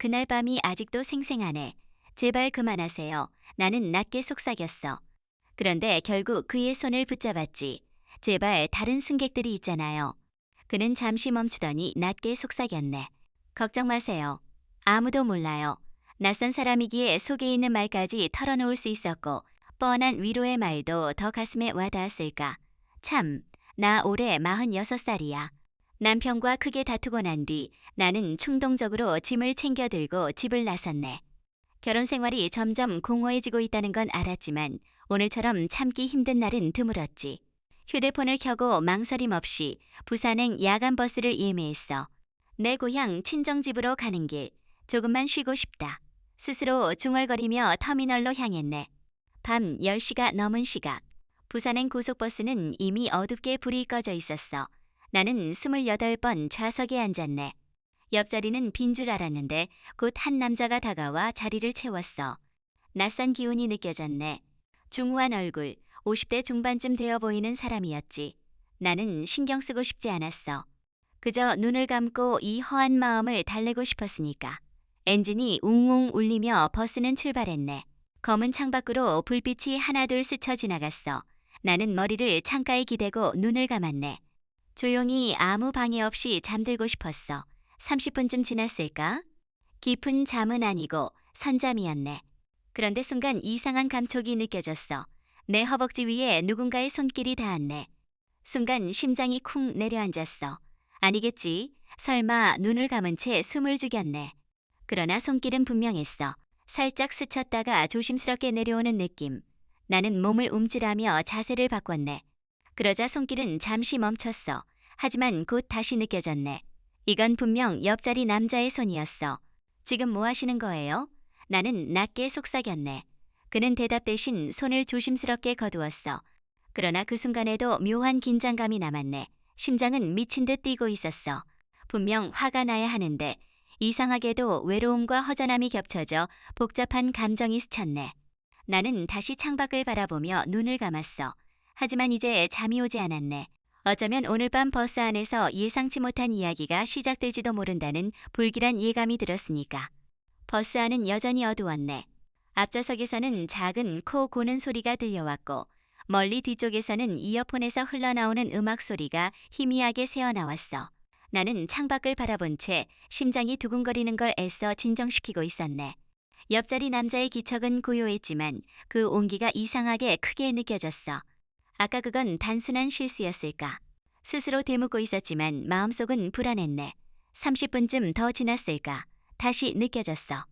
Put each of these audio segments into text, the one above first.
그날 밤이 아직도 생생하네. 제발 그만하세요. 나는 낮게 속삭였어. 그런데 결국 그의 손을 붙잡았지. 제발 다른 승객들이 있잖아요. 그는 잠시 멈추더니 낮게 속삭였네. 걱정 마세요. 아무도 몰라요. 낯선 사람이기에 속에 있는 말까지 털어놓을 수 있었고 뻔한 위로의 말도 더 가슴에 와닿았을까. 참, 나 올해 46살이야. 남편과 크게 다투고 난 뒤 나는 충동적으로 짐을 챙겨 들고 집을 나섰네. 결혼 생활이 점점 공허해지고 있다는 건 알았지만 오늘처럼 참기 힘든 날은 드물었지. 휴대폰을 켜고 망설임 없이 부산행 야간 버스를 예매했어. 내 고향 친정집으로 가는 길. 조금만 쉬고 싶다. 스스로 중얼거리며 터미널로 향했네. 밤 10시가 넘은 시각. 부산행 고속버스는 이미 어둡게 불이 꺼져 있었어. 나는 28번 좌석에 앉았네. 옆자리는 빈 줄 알았는데 곧 한 남자가 다가와 자리를 채웠어. 낯선 기운이 느껴졌네. 중후한 얼굴, 50대 중반쯤 되어 보이는 사람이었지. 나는 신경 쓰고 싶지 않았어. 그저 눈을 감고 이 허한 마음을 달래고 싶었으니까. 엔진이 웅웅 울리며 버스는 출발했네. 검은 창밖으로 불빛이 하나둘 스쳐 지나갔어. 나는 머리를 창가에 기대고 눈을 감았네. 조용히 아무 방해 없이 잠들고 싶었어. 30분쯤 지났을까? 깊은 잠은 아니고 선잠이었네. 그런데 순간 이상한 감촉이 느껴졌어. 내 허벅지 위에 누군가의 손길이 닿았네. 순간 심장이 쿵 내려앉았어. 아니겠지? 설마 눈을 감은 채 숨을 죽였네. 그러나 손길은 분명했어. 살짝 스쳤다가 조심스럽게 내려오는 느낌. 나는 몸을 움찔하며 자세를 바꿨네. 그러자 손길은 잠시 멈췄어. 하지만 곧 다시 느껴졌네. 이건 분명 옆자리 남자의 손이었어. 지금 뭐 하시는 거예요? 나는 낮게 속삭였네. 그는 대답 대신 손을 조심스럽게 거두었어. 그러나 그 순간에도 묘한 긴장감이 남았네. 심장은 미친 듯 뛰고 있었어. 분명 화가 나야 하는데 이상하게도 외로움과 허전함이 겹쳐져 복잡한 감정이 스쳤네. 나는 다시 창밖을 바라보며 눈을 감았어. 하지만 이제 잠이 오지 않았네. 어쩌면 오늘 밤 버스 안에서 예상치 못한 이야기가 시작될지도 모른다는 불길한 예감이 들었으니까. 버스 안은 여전히 어두웠네. 앞좌석에서는 작은 코 고는 소리가 들려왔고 멀리 뒤쪽에서는 이어폰에서 흘러나오는 음악 소리가 희미하게 새어나왔어. 나는 창밖을 바라본 채 심장이 두근거리는 걸 애써 진정시키고 있었네. 옆자리 남자의 기척은 고요했지만 그 온기가 이상하게 크게 느껴졌어. 아까 그건 단순한 실수였을까? 스스로 되묻고 있었지만 마음속은 불안했네. 30분쯤 더 지났을까? 다시 느껴졌어.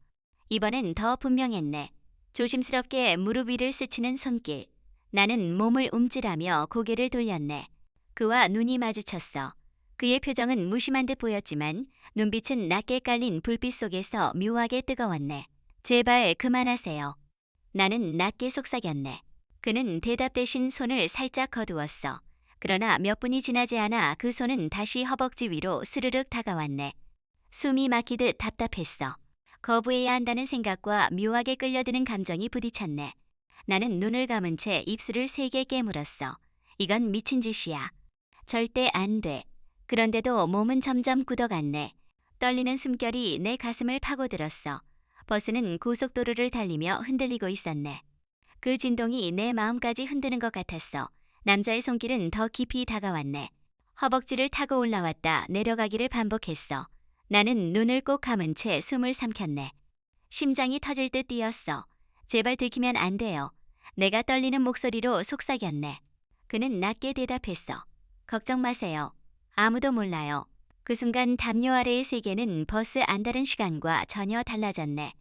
이번엔 더 분명했네. 조심스럽게 무릎 위를 스치는 손길. 나는 몸을 움찔하며 고개를 돌렸네. 그와 눈이 마주쳤어. 그의 표정은 무심한 듯 보였지만 눈빛은 낮게 깔린 불빛 속에서 묘하게 뜨거웠네. 제발 그만하세요. 나는 낮게 속삭였네. 그는 대답 대신 손을 살짝 거두었어. 그러나 몇 분이 지나지 않아 그 손은 다시 허벅지 위로 스르륵 다가왔네. 숨이 막히듯 답답했어. 거부해야 한다는 생각과 묘하게 끌려드는 감정이 부딪혔네. 나는 눈을 감은 채 입술을 세게 깨물었어. 이건 미친 짓이야. 절대 안 돼. 그런데도 몸은 점점 굳어갔네. 떨리는 숨결이 내 가슴을 파고들었어. 버스는 고속도로를 달리며 흔들리고 있었네. 그 진동이 내 마음까지 흔드는 것 같았어. 남자의 손길은 더 깊이 다가왔네. 허벅지를 타고 올라왔다 내려가기를 반복했어. 나는 눈을 꼭 감은 채 숨을 삼켰네. 심장이 터질 듯 뛰었어. 제발 들키면 안 돼요. 내가 떨리는 목소리로 속삭였네. 그는 낮게 대답했어. 걱정 마세요. 아무도 몰라요. 그 순간 담요 아래의 세계는 버스 안다른 시간과 전혀 달라졌네.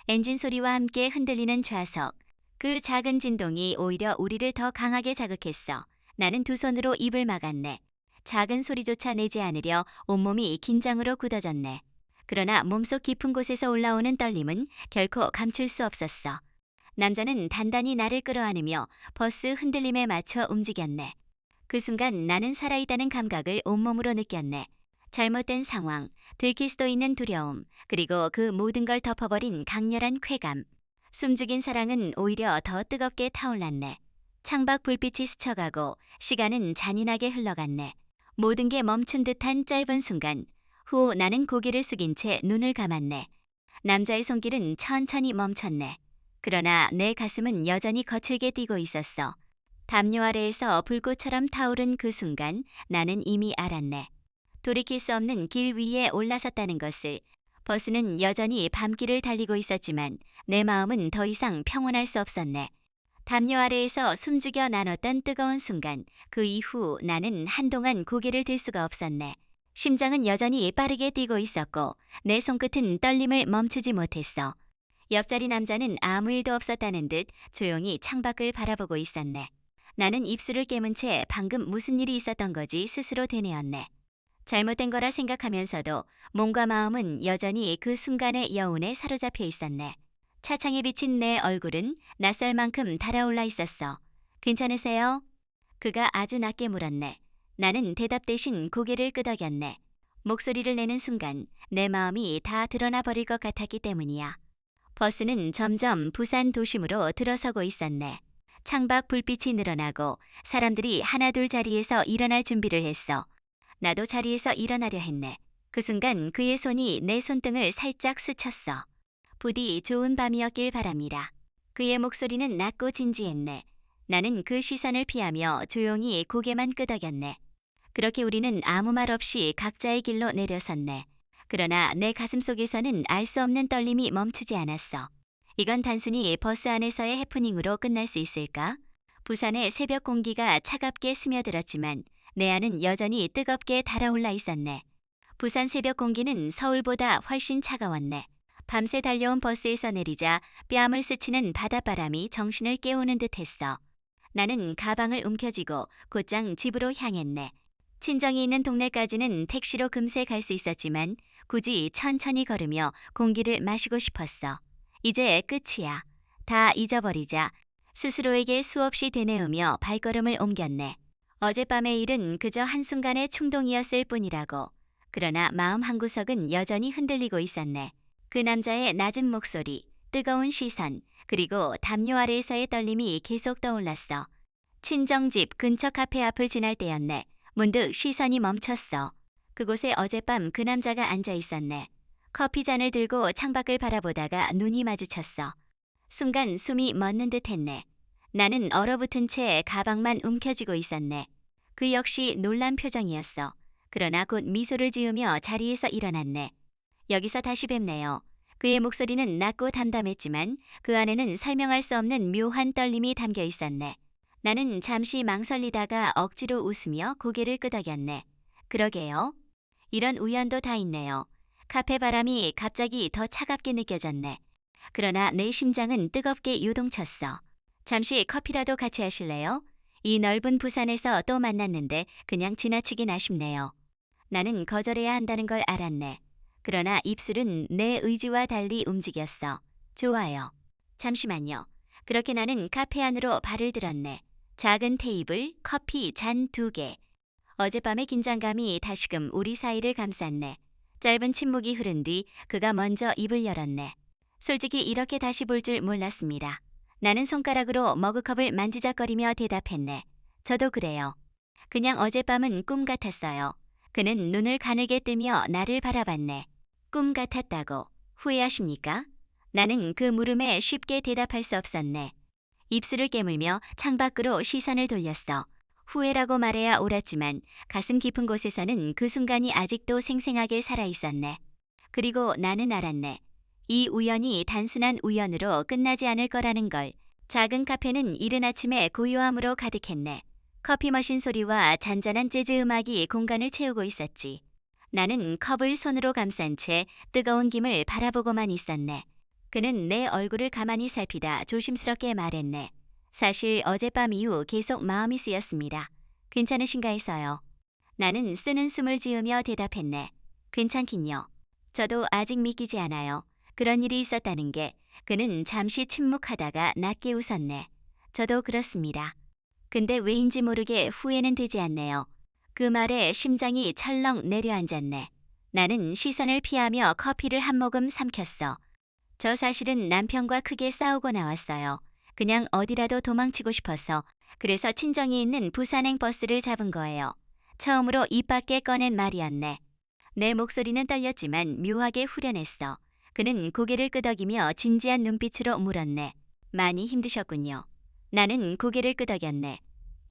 엔진 소리와 함께 흔들리는 좌석. 그 작은 진동이 오히려 우리를 더 강하게 자극했어. 나는 두 손으로 입을 막았네. 작은 소리조차 내지 않으려 온몸이 긴장으로 굳어졌네. 그러나 몸속 깊은 곳에서 올라오는 떨림은 결코 감출 수 없었어. 남자는 단단히 나를 끌어안으며 버스 흔들림에 맞춰 움직였네. 그 순간 나는 살아있다는 감각을 온몸으로 느꼈네. 잘못된 상황, 들킬 수도 있는 두려움, 그리고 그 모든 걸 덮어버린 강렬한 쾌감. 숨죽인 사랑은 오히려 더 뜨겁게 타올랐네. 창밖 불빛이 스쳐가고 시간은 잔인하게 흘러갔네. 모든 게 멈춘 듯한 짧은 순간. 후 나는 고개를 숙인 채 눈을 감았네. 남자의 손길은 천천히 멈췄네. 그러나 내 가슴은 여전히 거칠게 뛰고 있었어. 담요 아래에서 불꽃처럼 타오른 그 순간 나는 이미 알았네. 돌이킬 수 없는 길 위에 올라섰다는 것을. 버스는 여전히 밤길을 달리고 있었지만 내 마음은 더 이상 평온할 수 없었네. 담요 아래에서 숨죽여 나눴던 뜨거운 순간, 그 이후 나는 한동안 고개를 들 수가 없었네. 심장은 여전히 빠르게 뛰고 있었고 내 손끝은 떨림을 멈추지 못했어. 옆자리 남자는 아무 일도 없었다는 듯 조용히 창밖을 바라보고 있었네. 나는 입술을 깨문 채 방금 무슨 일이 있었던 거지 스스로 되뇌었네. 잘못된 거라 생각하면서도 몸과 마음은 여전히 그 순간의 여운에 사로잡혀 있었네. 차창에 비친 내 얼굴은 낯설 만큼 달아올라 있었어. 괜찮으세요? 그가 아주 낮게 물었네. 나는 대답 대신 고개를 끄덕였네. 목소리를 내는 순간 내 마음이 다 드러나 버릴 것 같았기 때문이야. 버스는 점점 부산 도심으로 들어서고 있었네. 창밖 불빛이 늘어나고 사람들이 하나둘 자리에서 일어날 준비를 했어. 나도 자리에서 일어나려 했네. 그 순간 그의 손이 내 손등을 살짝 스쳤어. 부디 좋은 밤이었길 바랍니다. 그의 목소리는 낮고 진지했네. 나는 그 시선을 피하며 조용히 고개만 끄덕였네. 그렇게 우리는 아무 말 없이 각자의 길로 내려섰네. 그러나 내 가슴 속에서는 알 수 없는 떨림이 멈추지 않았어. 이건 단순히 버스 안에서의 해프닝으로 끝날 수 있을까? 부산의 새벽 공기가 차갑게 스며들었지만 내 안은 여전히 뜨겁게 달아올라 있었네. 부산 새벽 공기는 서울보다 훨씬 차가웠네. 밤새 달려온 버스에서 내리자 뺨을 스치는 바닷바람이 정신을 깨우는 듯했어. 나는 가방을 움켜쥐고 곧장 집으로 향했네. 친정이 있는 동네까지는 택시로 금세 갈 수 있었지만 굳이 천천히 걸으며 공기를 마시고 싶었어. 이제 끝이야. 다 잊어버리자. 스스로에게 수없이 되뇌우며 발걸음을 옮겼네. 어젯밤의 일은 그저 한순간의 충동이었을 뿐이라고. 그러나 마음 한구석은 여전히 흔들리고 있었네. 그 남자의 낮은 목소리, 뜨거운 시선, 그리고 담요 아래에서의 떨림이 계속 떠올랐어. 친정집 근처 카페 앞을 지날 때였네. 문득 시선이 멈췄어. 그곳에 어젯밤 그 남자가 앉아 있었네. 커피 잔을 들고 창밖을 바라보다가 눈이 마주쳤어. 순간 숨이 멎는 듯했네. 나는 얼어붙은 채 가방만 움켜쥐고 있었네. 그 역시 놀란 표정이었어. 그러나 곧 미소를 지으며 자리에서 일어났네. 여기서 다시 뵙네요. 그의 목소리는 낮고 담담했지만 그 안에는 설명할 수 없는 묘한 떨림이 담겨 있었네. 나는 잠시 망설이다가 억지로 웃으며 고개를 끄덕였네. 그러게요. 이런 우연도 다 있네요. 카페 바람이 갑자기 더 차갑게 느껴졌네. 그러나 내 심장은 뜨겁게 요동쳤어. 잠시 커피라도 같이 하실래요? 이 넓은 부산에서 또 만났는데 그냥 지나치긴 아쉽네요. 나는 거절해야 한다는 걸 알았네. 그러나 입술은 내 의지와 달리 움직였어. 좋아요. 잠시만요. 그렇게 나는 카페 안으로 발을 들었네. 작은 테이블, 커피 잔 2개. 어젯밤의 긴장감이 다시금 우리 사이를 감쌌네. 짧은 침묵이 흐른 뒤 그가 먼저 입을 열었네. 솔직히 이렇게 다시 볼 줄 몰랐습니다. 나는 손가락으로 머그컵을 만지작거리며 대답했네. 저도 그래요. 그냥 어젯밤은 꿈 같았어요. 그는 눈을 가늘게 뜨며 나를 바라봤네. 꿈 같았다고 후회하십니까? 나는 그 물음에 쉽게 대답할 수 없었네. 입술을 깨물며 창밖으로 시선을 돌렸어. 후회라고 말해야 옳았지만 가슴 깊은 곳에서는 그 순간이 아직도 생생하게 살아있었네. 그리고 나는 알았네. 이 우연이 단순한 우연으로 끝나지 않을 거라는 걸. 작은 카페는 이른 아침에 고요함으로 가득했네. 커피 머신 소리와 잔잔한 재즈 음악이 공간을 채우고 있었지. 나는 컵을 손으로 감싼 채 뜨거운 김을 바라보고만 있었네. 그는 내 얼굴을 가만히 살피다 조심스럽게 말했네. 사실 어젯밤 이후 계속 마음이 쓰였습니다. 괜찮으신가 해서요. 나는 쓰는 숨을 지으며 대답했네. 괜찮긴요. 저도 아직 믿기지 않아요. 그런 일이 있었다는 게. 그는 잠시 침묵하다가 낮게 웃었네. 저도 그렇습니다. 근데 왜인지 모르게 후회는 되지 않네요. 그 말에 심장이 철렁 내려앉았네. 나는 시선을 피하며 커피를 한 모금 삼켰어. 저 사실은 남편과 크게 싸우고 나왔어요. 그냥 어디라도 도망치고 싶어서. 그래서 친정이 있는 부산행 버스를 잡은 거예요. 처음으로 입 밖에 꺼낸 말이었네. 내 목소리는 떨렸지만 묘하게 후련했어. 그는 고개를 끄덕이며 진지한 눈빛으로 물었네. 많이 힘드셨군요. 나는 고개를 끄덕였네.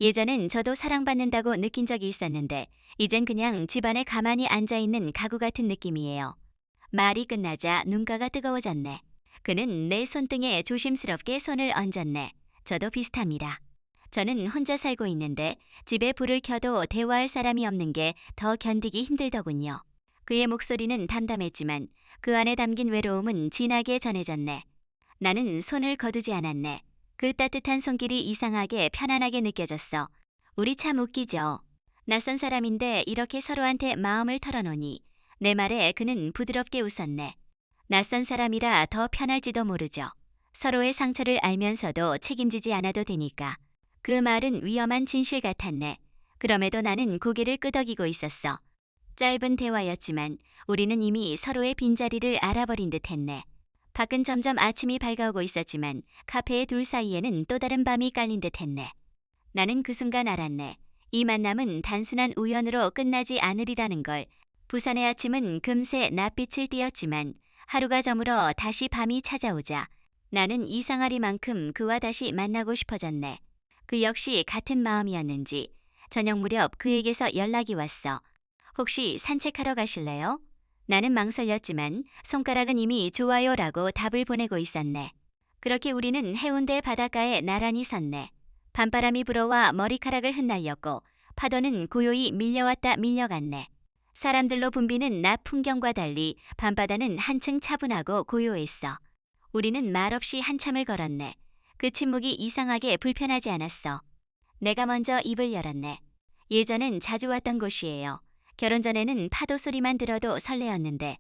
예전엔 저도 사랑받는다고 느낀 적이 있었는데 이젠 그냥 집안에 가만히 앉아있는 가구 같은 느낌이에요. 말이 끝나자 눈가가 뜨거워졌네. 그는 내 손등에 조심스럽게 손을 얹었네. 저도 비슷합니다. 저는 혼자 살고 있는데 집에 불을 켜도 대화할 사람이 없는 게 더 견디기 힘들더군요. 그의 목소리는 담담했지만 그 안에 담긴 외로움은 진하게 전해졌네. 나는 손을 거두지 않았네. 그 따뜻한 손길이 이상하게 편안하게 느껴졌어. 우리 참 웃기죠. 낯선 사람인데 이렇게 서로한테 마음을 털어놓니. 내 말에 그는 부드럽게 웃었네. 낯선 사람이라 더 편할지도 모르죠. 서로의 상처를 알면서도 책임지지 않아도 되니까. 그 말은 위험한 진실 같았네. 그럼에도 나는 고개를 끄덕이고 있었어. 짧은 대화였지만 우리는 이미 서로의 빈자리를 알아버린 듯했네. 밖은 점점 아침이 밝아오고 있었지만 카페의 둘 사이에는 또 다른 밤이 깔린 듯했네. 나는 그 순간 알았네. 이 만남은 단순한 우연으로 끝나지 않으리라는 걸. 부산의 아침은 금세 낯빛을 띄었지만 하루가 저물어 다시 밤이 찾아오자 나는 이상하리만큼 그와 다시 만나고 싶어졌네. 그 역시 같은 마음이었는지 저녁 무렵 그에게서 연락이 왔어. 혹시 산책하러 가실래요? 나는 망설였지만 손가락은 이미 좋아요라고 답을 보내고 있었네. 그렇게 우리는 해운대 바닷가에 나란히 섰네. 밤바람이 불어와 머리카락을 흩날렸고 파도는 고요히 밀려왔다 밀려갔네. 사람들로 붐비는 낮 풍경과 달리 밤바다는 한층 차분하고 고요했어. 우리는 말없이 한참을 걸었네. 그 침묵이 이상하게 불편하지 않았어. 내가 먼저 입을 열었네. 예전엔 자주 왔던 곳이에요. 결혼 전에는 파도 소리만 들어도 설레었는데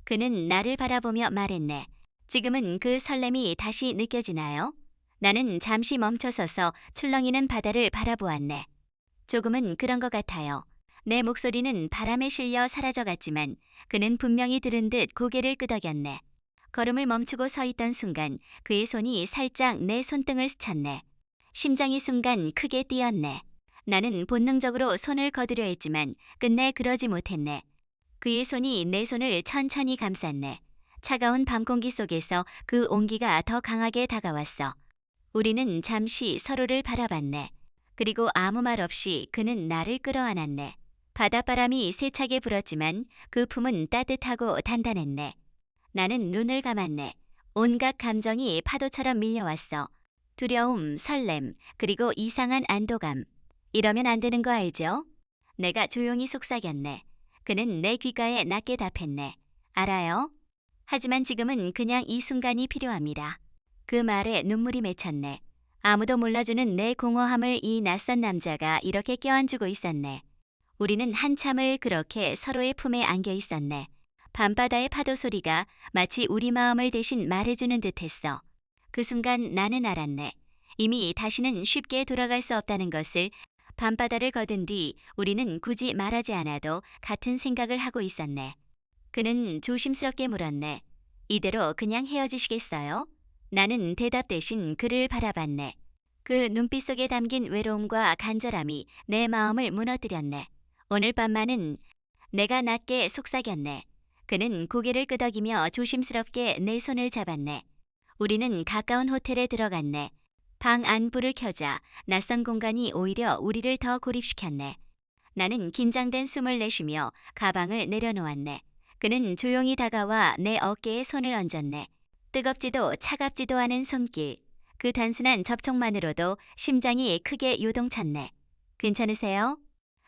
그는 나를 바라보며 말했네. 지금은 그 설렘이 다시 느껴지나요? 나는 잠시 멈춰서서 출렁이는 바다를 바라보았네. 조금은 그런 것 같아요. 내 목소리는 바람에 실려 사라져갔지만 그는 분명히 들은 듯 고개를 끄덕였네. 걸음을 멈추고 서 있던 순간 그의 손이 살짝 내 손등을 스쳤네. 심장이 순간 크게 뛰었네. 나는 본능적으로 손을 거두려 했지만 끝내 그러지 못했네. 그의 손이 내 손을 천천히 감쌌네. 차가운 밤 공기 속에서 그 온기가 더 강하게 다가왔어. 우리는 잠시 서로를 바라봤네. 그리고 아무 말 없이 그는 나를 끌어안았네. 바닷바람이 세차게 불었지만 그 품은 따뜻하고 단단했네. 나는 눈을 감았네. 온갖 감정이 파도처럼 밀려왔어. 두려움, 설렘, 그리고 이상한 안도감. 이러면 안 되는 거 알죠? 내가 조용히 속삭였네. 그는 내 귓가에 낮게 답했네. 알아요? 하지만 지금은 그냥 이 순간이 필요합니다. 그 말에 눈물이 맺혔네. 아무도 몰라주는 내 공허함을 이 낯선 남자가 이렇게 껴안주고 있었네. 우리는 한참을 그렇게 서로의 품에 안겨 있었네. 밤바다의 파도 소리가 마치 우리 마음을 대신 말해주는 듯했어. 그 순간 나는 알았네. 이미 다시는 쉽게 돌아갈 수 없다는 것을. 밤바다를 거둔 뒤 우리는 굳이 말하지 않아도 같은 생각을 하고 있었네. 그는 조심스럽게 물었네. 이대로 그냥 헤어지시겠어요? 나는 대답 대신 그를 바라봤네. 그 눈빛 속에 담긴 외로움과 간절함이 내 마음을 무너뜨렸네. 오늘 밤만은. 내가 낮게 속삭였네. 그는 고개를 끄덕이며 조심스럽게 내 손을 잡았네. 우리는 가까운 호텔에 들어갔네. 방 안 불을 켜자 낯선 공간이 오히려 우리를 더 고립시켰네. 나는 긴장된 숨을 내쉬며 가방을 내려놓았네. 그는 조용히 다가와 내 어깨에 손을 얹었네. 뜨겁지도 차갑지도 않은 손길. 그 단순한 접촉만으로도 심장이 크게 요동쳤네. 괜찮으세요?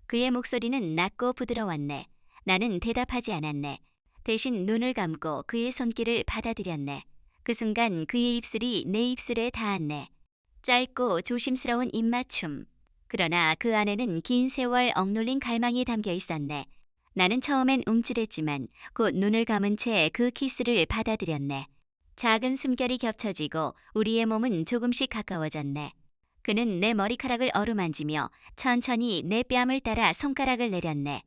그의 목소리는 낮고 부드러웠네. 나는 대답하지 않았네. 대신 눈을 감고 그의 손길을 받아들였네. 그 순간 그의 입술이 내 입술에 닿았네. 짧고 조심스러운 입맞춤. 그러나 그 안에는 긴 세월 억눌린 갈망이 담겨 있었네. 나는 처음엔 움찔했지만 곧 눈을 감은 채 그 키스를 받아들였네. 작은 숨결이 겹쳐지고 우리의 몸은 조금씩 가까워졌네. 그는 내 머리카락을 어루만지며 천천히 내 뺨을 따라 손가락을 내렸네.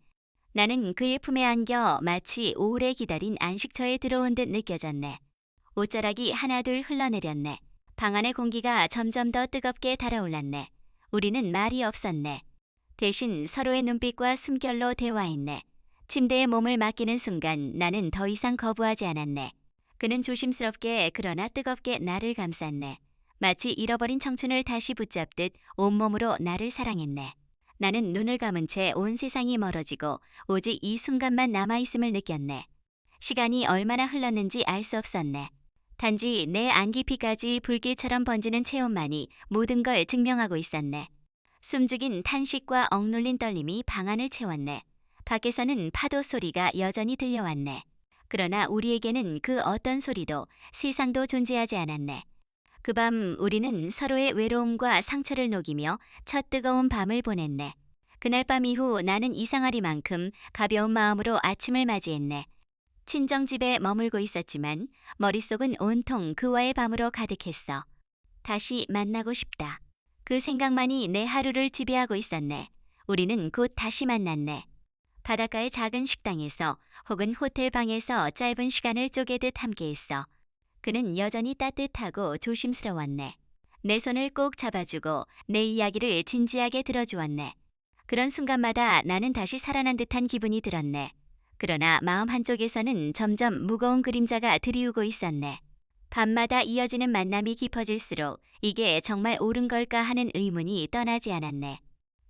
나는 그의 품에 안겨 마치 오래 기다린 안식처에 들어온 듯 느껴졌네. 옷자락이 하나둘 흘러내렸네. 방 안의 공기가 점점 더 뜨겁게 달아올랐네. 우리는 말이 없었네. 대신 서로의 눈빛과 숨결로 대화했네. 침대에 몸을 맡기는 순간 나는 더 이상 거부하지 않았네. 그는 조심스럽게 그러나 뜨겁게 나를 감쌌네. 마치 잃어버린 청춘을 다시 붙잡듯 온몸으로 나를 사랑했네. 나는 눈을 감은 채 온 세상이 멀어지고 오직 이 순간만 남아있음을 느꼈네. 시간이 얼마나 흘렀는지 알 수 없었네. 단지 내 안깊이까지 불길처럼 번지는 체온만이 모든 걸 증명하고 있었네. 숨죽인 탄식과 억눌린 떨림이 방 안을 채웠네. 밖에서는 파도 소리가 여전히 들려왔네. 그러나 우리에게는 그 어떤 소리도 세상도 존재하지 않았네. 그 밤 우리는 서로의 외로움과 상처를 녹이며 첫 뜨거운 밤을 보냈네. 그날 밤 이후 나는 이상하리만큼 가벼운 마음으로 아침을 맞이했네. 친정집에 머물고 있었지만 머릿속은 온통 그와의 밤으로 가득했어. 다시 만나고 싶다. 그 생각만이 내 하루를 지배하고 있었네. 우리는 곧 다시 만났네. 바닷가의 작은 식당에서 혹은 호텔 방에서 짧은 시간을 쪼개듯 함께했어. 그는 여전히 따뜻하고 조심스러웠네. 내 손을 꼭 잡아주고 내 이야기를 진지하게 들어주었네. 그런 순간마다 나는 다시 살아난 듯한 기분이 들었네. 그러나 마음 한쪽에서는 점점 무거운 그림자가 드리우고 있었네. 밤마다 이어지는 만남이 깊어질수록 이게 정말 옳은 걸까 하는 의문이 떠나지 않았네.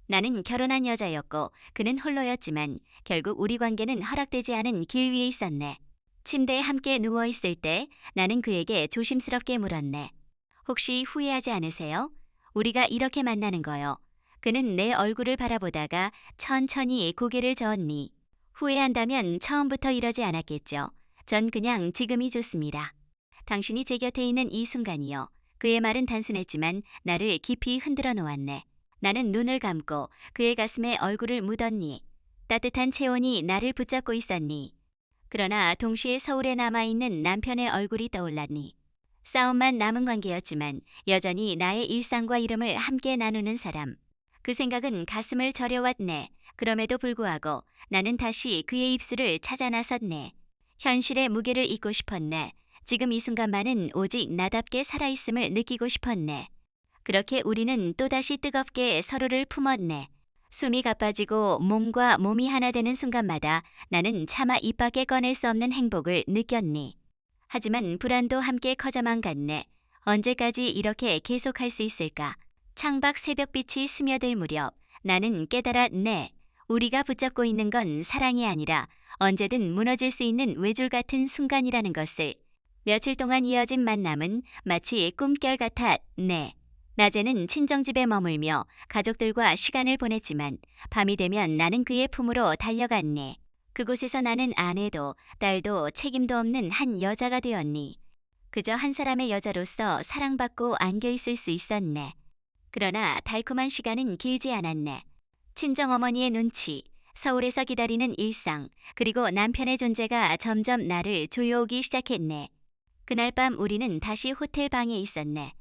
나는 결혼한 여자였고 그는 홀로였지만 결국 우리 관계는 허락되지 않은 길 위에 있었네. 침대에 함께 누워있을 때 나는 그에게 조심스럽게 물었네. 혹시 후회하지 않으세요? 우리가 이렇게 만나는 거요. 그는 내 얼굴을 바라보다가 천천히 고개를 저었니. 후회한다면 처음부터 이러지 않았겠죠. 전 그냥 지금이 좋습니다. 당신이 제 곁에 있는 이 순간이요. 그의 말은 단순했지만 나를 깊이 흔들어 놓았네. 나는 눈을 감고 그의 가슴에 얼굴을 묻었니. 따뜻한 체온이 나를 붙잡고 있었니. 그러나 동시에 서울에 남아있는 남편의 얼굴이 떠올랐니. 싸움만 남은 관계였지만 여전히 나의 일상과 이름을 함께 나누는 사람. 그 생각은 가슴을 저려왔네. 그럼에도 불구하고 나는 다시 그의 입술을 찾아 나섰네. 현실의 무게를 잊고 싶었네. 지금 이 순간만은 오직 나답게 살아있음을 느끼고 싶었네. 그렇게 우리는 또다시 뜨겁게 서로를 품었네. 숨이 가빠지고 몸과 몸이 하나 되는 순간마다 나는 차마 입 밖에 꺼낼 수 없는 행복을 느꼈니. 하지만 불안도 함께 커져만 갔네. 언제까지 이렇게 계속할 수 있을까? 창밖 새벽빛이 스며들 무렵 나는 깨달았네. 우리가 붙잡고 있는 건 사랑이 아니라 언제든 무너질 수 있는 외줄 같은 순간이라는 것을. 며칠 동안 이어진 만남은 마치 꿈결 같았네. 낮에는 친정집에 머물며 가족들과 시간을 보냈지만 밤이 되면 나는 그의 품으로 달려갔네. 그곳에서 나는 아내도 딸도 책임도 없는 한 여자가 되었니. 그저 한 사람의 여자로서 사랑받고 안겨있을 수 있었네. 그러나 달콤한 시간은 길지 않았네. 친정어머니의 눈치, 서울에서 기다리는 일상, 그리고 남편의 존재가 점점 나를 조여오기 시작했네. 그날 밤 우리는 다시 호텔 방에 있었네.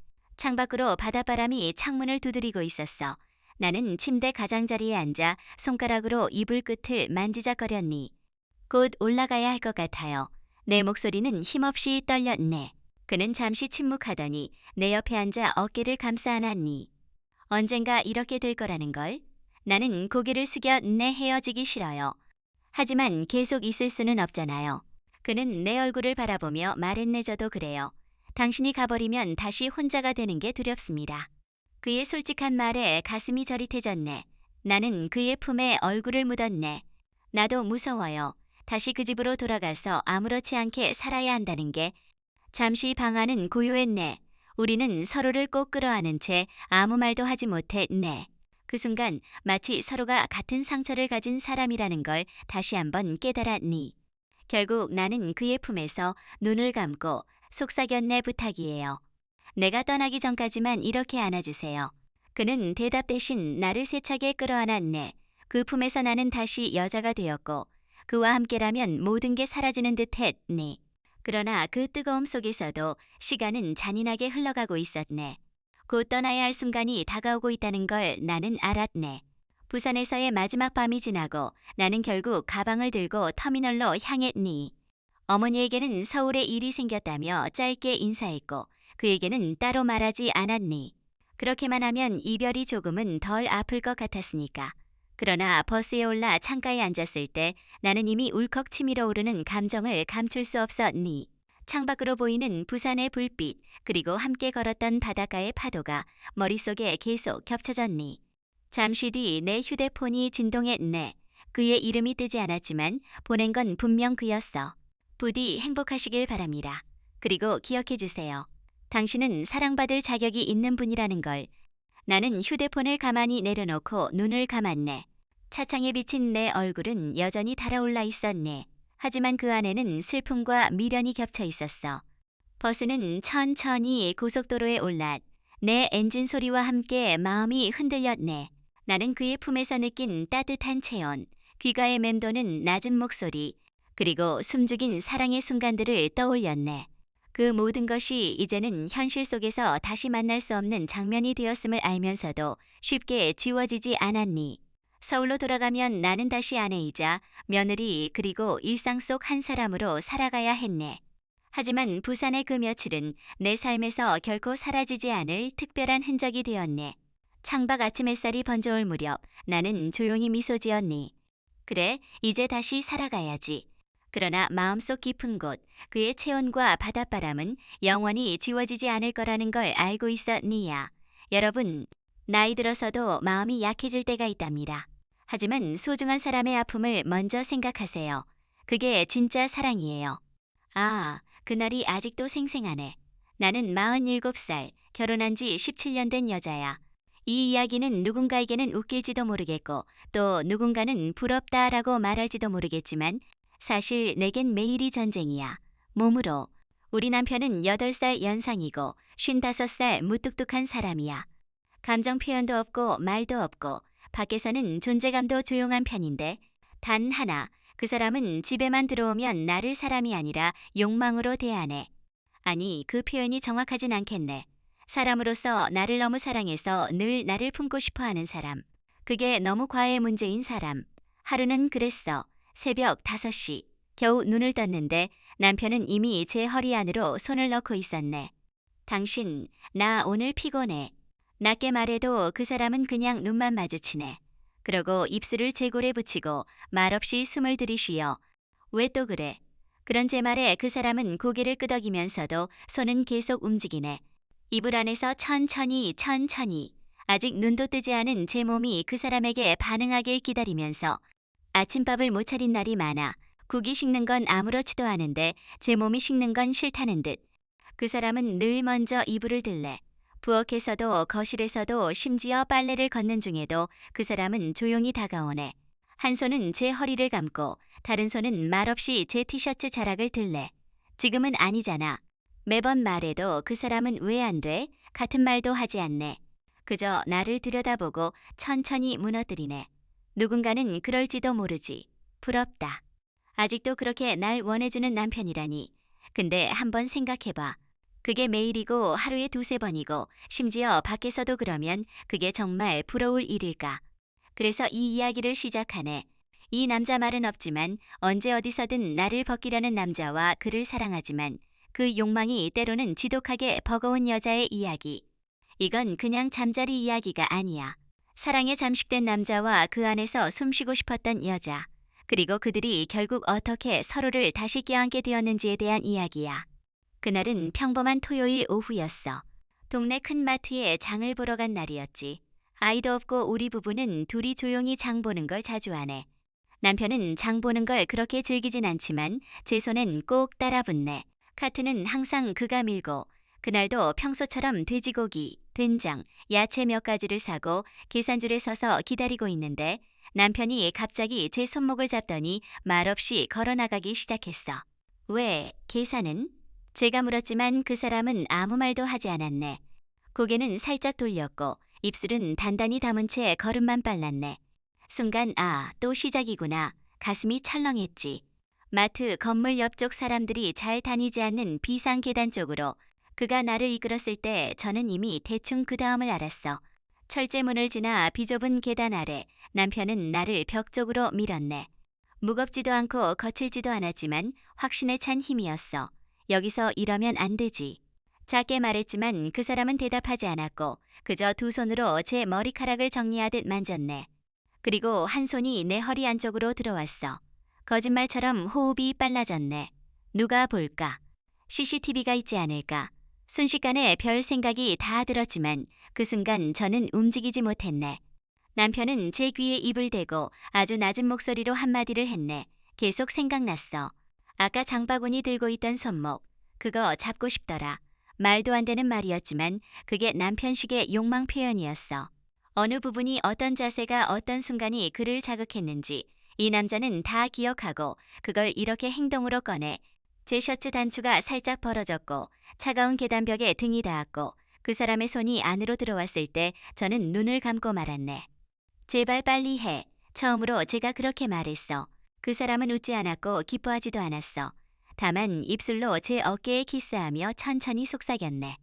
창밖으로 바닷바람이 창문을 두드리고 있었어. 나는 침대 가장자리에 앉아 손가락으로 이불 끝을 만지작거렸니. 곧 올라가야 할 것 같아요. 내 목소리는 힘없이 떨렸네. 그는 잠시 침묵하더니 내 옆에 앉아 어깨를 감싸 안았니. 언젠가 이렇게 될 거라는 걸. 나는 고개를 숙여 내 헤어지기 싫어요. 하지만 계속 있을 수는 없잖아요. 그는 내 얼굴을 바라보며 말했네. 저도 그래요. 당신이 가버리면 다시 혼자가 되는 게 두렵습니다. 그의 솔직한 말에 가슴이 저릿해졌네. 나는 그의 품에 얼굴을 묻었네. 나도 무서워요. 다시 그 집으로 돌아가서 아무렇지 않게 살아야 한다는 게. 잠시 방 안은 고요했네. 우리는 서로를 꼭 끌어안은 채 아무 말도 하지 못했네. 그 순간 마치 서로가 같은 상처를 가진 사람이라는 걸 다시 한번 깨달았니. 결국 나는 그의 품에서 눈을 감고 속삭였네. 부탁이에요. 내가 떠나기 전까지만 이렇게 안아주세요. 그는 대답 대신 나를 세차게 끌어안았네. 그 품에서 나는 다시 여자가 되었고 그와 함께라면 모든 게 사라지는 듯 했네. 그러나 그 뜨거움 속에서도 시간은 잔인하게 흘러가고 있었네. 곧 떠나야 할 순간이 다가오고 있다는 걸 나는 알았네. 부산에서의 마지막 밤이 지나고 나는 결국 가방을 들고 터미널로 향했니. 어머니에게는 서울에 일이 생겼다며 짧게 인사했고 그에게는 따로 말하지 않았니. 그렇게만 하면 이별이 조금은 덜 아플 것 같았으니까. 그러나 버스에 올라 창가에 앉았을 때 나는 이미 울컥 치밀어 오르는 감정을 감출 수 없었니. 창밖으로 보이는 부산의 불빛, 그리고 함께 걸었던 바닷가의 파도가 머릿속에 계속 겹쳐졌니. 잠시 뒤 내 휴대폰이 진동했네. 그의 이름이 뜨지 않았지만 보낸 건 분명 그였어. 부디 행복하시길 바랍니다. 그리고 기억해 주세요. 당신은 사랑받을 자격이 있는 분이라는 걸. 나는 휴대폰을 가만히 내려놓고 눈을 감았네. 차창에 비친 내 얼굴은 여전히 달아올라 있었네. 하지만 그 안에는 슬픔과 미련이 겹쳐 있었어. 버스는 천천히 고속도로에 올랐. 내 엔진 소리와 함께 마음이 흔들렸네. 나는 그의 품에서 느낀 따뜻한 체온, 귀가에 맴도는 낮은 목소리, 그리고 숨죽인 사랑의 순간들을 떠올렸네. 그 모든 것이 이제는 현실 속에서 다시 만날 수 없는 장면이 되었음을 알면서도 쉽게 지워지지 않았니. 서울로 돌아가면 나는 다시 아내이자 며느리 그리고 일상 속 한 사람으로 살아가야 했네. 하지만 부산의 그 며칠은 내 삶에서 결코 사라지지 않을 특별한 흔적이 되었네. 창밖 아침 햇살이 번져올 무렵 나는 조용히 미소 지었니. 그래, 이제 다시 살아가야지. 그러나 마음속 깊은 곳, 그의 체온과 바닷바람은 영원히 지워지지 않을 거라는 걸 알고 있었니야. 여러분, 나이 들어서도 마음이 약해질 때가 있답니다. 하지만 소중한 사람의 아픔을 먼저 생각하세요. 그게 진짜 사랑이에요. 아, 그날이 아직도 생생하네. 나는 47살, 결혼한 지 17년 된 여자야. 이 이야기는 누군가에게는 웃길지도 모르겠고 또 누군가는 부럽다라고 말할지도 모르겠지만 사실 내겐 매일이 전쟁이야. 몸으로. 우리 남편은 8살 연상이고 55살 무뚝뚝한 사람이야. 감정 표현도 없고 말도 없고 밖에서는 존재감도 조용한 편인데 단 하나, 그 사람은 집에만 들어오면 나를 사람이 아니라 욕망으로 대하네. 아니, 그 표현이 정확하진 않겠네. 사람으로서 나를 너무 사랑해서 늘 나를 품고 싶어 하는 사람. 그게 너무 과해 문제인 사람. 하루는 그랬어. 새벽 5시. 겨우 눈을 떴는데 남편은 이미 제 허리 안으로 손을 넣고 있었네. 당신, 나 오늘 피곤해. 낮게 말해도 그 사람은 그냥 눈만 마주치네. 그러고 입술을 제골에 붙이고 말없이 숨을 들이쉬어. 왜 또 그래? 그런 제 말에 그 사람은 고개를 끄덕이면서도 손은 계속 움직이네. 이불 안에서 천천히 아직 눈도 뜨지 않은 제 몸이 그 사람에게 반응하길 기다리면서 아침밥을 못 차린 날이 많아. 국이 식는 건 아무렇지도 않은데 제 몸이 식는 건 싫다는 듯. 그 사람은 늘 먼저 이불을 들래. 부엌에서도 거실에서도 심지어 빨래를 걷는 중에도 그 사람은 조용히 다가오네. 한 손은 제 허리를 감고 다른 손은 말없이 제 티셔츠 자락을 들래. 지금은 아니잖아. 매번 말해도 그 사람은 왜 안 돼? 같은 말도 하지 않네. 그저 나를 들여다보고 천천히 무너뜨리네. 누군가는 그럴지도 모르지. 부럽다. 아직도 그렇게 날 원해주는 남편이라니. 근데 한번 생각해봐. 그게 매일이고 하루에 2~3번이고 심지어 밖에서도 그러면 그게 정말 부러울 일일까. 그래서 이 이야기를 시작하네. 이 남자 말은 없지만 언제 어디서든 나를 벗기려는 남자와 그를 사랑하지만 그 욕망이 때로는 지독하게 버거운 여자의 이야기. 이건 그냥 잠자리 이야기가 아니야. 사랑에 잠식된 남자와 그 안에서 숨쉬고 싶었던 여자. 그리고 그들이 결국 어떻게 서로를 다시 껴안게 되었는지에 대한 이야기야. 그날은 평범한 토요일 오후였어. 동네 큰 마트에 장을 보러 간 날이었지. 아이도 없고 우리 부부는 둘이 조용히 장 보는 걸 자주 하네. 남편은 장 보는 걸 그렇게 즐기진 않지만 제 손엔 꼭 따라 붙네. 카트는 항상 그가 밀고 그날도 평소처럼 돼지고기, 된장, 야채 몇 가지를 사고 계산줄에 서서 기다리고 있는데 남편이 갑자기 제 손목을 잡더니 말없이 걸어나가기 시작했어. 왜? 계산은? 제가 물었지만 그 사람은 아무 말도 하지 않았네. 고개는 살짝 돌렸고 입술은 단단히 담은 채 걸음만 빨랐네. 순간 또 시작이구나. 가슴이 철렁했지. 마트 건물 옆쪽 사람들이 잘 다니지 않는 비상 계단 쪽으로 그가 나를 이끌었을 때 저는 이미 대충 그 다음을 알았어. 철제문을 지나 비좁은 계단 아래 남편은 나를 벽 쪽으로 밀었네. 무겁지도 않고 거칠지도 않았지만 확신에 찬 힘이었어. 여기서 이러면 안 되지. 작게 말했지만 그 사람은 대답하지 않았고 그저 두 손으로 제 머리카락을 정리하듯 만졌네. 그리고 한 손이 내 허리 안쪽으로 들어왔어. 거짓말처럼 호흡이 빨라졌네. 누가 볼까? CCTV가 있지 않을까. 순식간에 별 생각이 다 들었지만 그 순간 저는 움직이지 못했네. 남편은 제 귀에 입을 대고 아주 낮은 목소리로 한마디를 했네. 계속 생각났어. 아까 장바구니 들고 있던 손목. 그거 잡고 싶더라. 말도 안 되는 말이었지만 그게 남편식의 욕망 표현이었어. 어느 부분이 어떤 자세가 어떤 순간이 그를 자극했는지 이 남자는 다 기억하고 그걸 이렇게 행동으로 꺼내 제 셔츠 단추가 살짝 벌어졌고 차가운 계단벽에 등이 닿았고 그 사람의 손이 안으로 들어왔을 때 저는 눈을 감고 말았네. 제발 빨리 해. 처음으로 제가 그렇게 말했어. 그 사람은 웃지 않았고 기뻐하지도 않았어. 다만 입술로 제 어깨에 키스하며 천천히 속삭였네.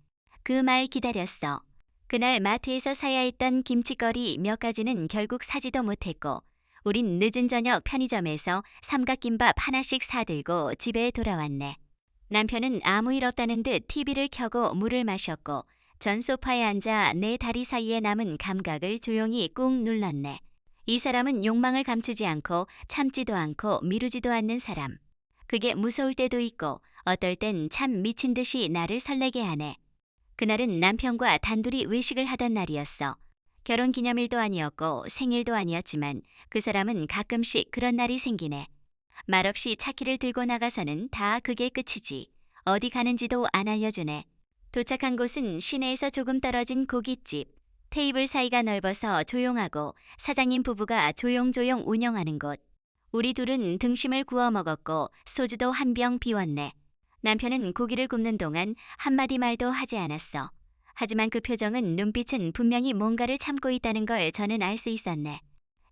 그 말 기다렸어. 그날 마트에서 사야 했던 김치거리 몇 가지는 결국 사지도 못했고 우린 늦은 저녁 편의점에서 삼각김밥 하나씩 사들고 집에 돌아왔네. 남편은 아무 일 없다는 듯 TV를 켜고 물을 마셨고 전 소파에 앉아 내 다리 사이에 남은 감각을 조용히 꾹 눌렀네. 이 사람은 욕망을 감추지 않고 참지도 않고 미루지도 않는 사람. 그게 무서울 때도 있고 어떨 땐 참 미친 듯이 나를 설레게 하네. 그날은 남편과 단둘이 외식을 하던 날이었어. 결혼기념일도 아니었고 생일도 아니었지만 그 사람은 가끔씩 그런 날이 생기네. 말없이 차키를 들고 나가서는 다 그게 끝이지. 어디 가는지도 안 알려주네. 도착한 곳은 시내에서 조금 떨어진 고깃집. 테이블 사이가 넓어서 조용하고 사장님 부부가 조용조용 운영하는 곳. 우리 둘은 등심을 구워 먹었고 소주도 한 병 비웠네. 남편은 고기를 굽는 동안 한마디 말도 하지 않았어. 하지만 그 표정은 눈빛은 분명히 뭔가를 참고 있다는 걸 저는 알 수 있었네.